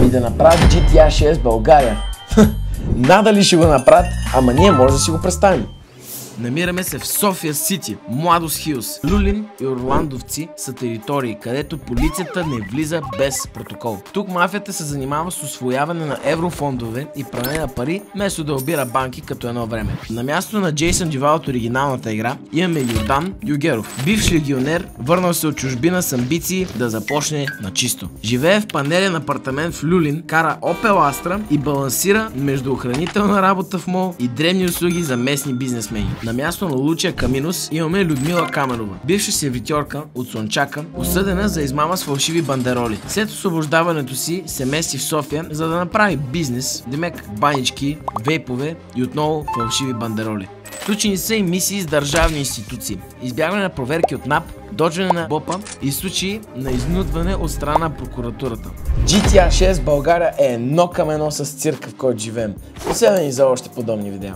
и да направят GTA 6 България. Надали ще го направят, ама ние може да си го представим. Намираме се в София Сити, Младост Хилс. Люлин и Орландовци са територии, където полицията не влиза без протокол. Тук мафията се занимава с усвояване на еврофондове и пране на пари, вместо да обира банки като едно време. На място на Джейсън Дювал от оригиналната игра имаме Йордан Югеров, бивш легионер, върнал се от чужбина с амбиции да започне на чисто. Живее в панелен апартамент в Люлин, кара Opel Astra и балансира между охранителна работа в мол и древни услуги за местни бизнесмени. На място на Лучия Каминус имаме Людмила Каменова, бивша сервитьорка от Слънчака, осъдена за измама с фалшиви бандероли. След освобождаването си се мести в София, за да направи бизнес, демек банички, вейпове и отново фалшиви бандероли. Включени са и мисии с държавни институции, избягване на проверки от НАП, доджване на БОПа и случаи на изнудване от страна на прокуратурата. GTA 6 България е едно към едно с цирка, в който живеем. Последвайте ни за още подобни видеа.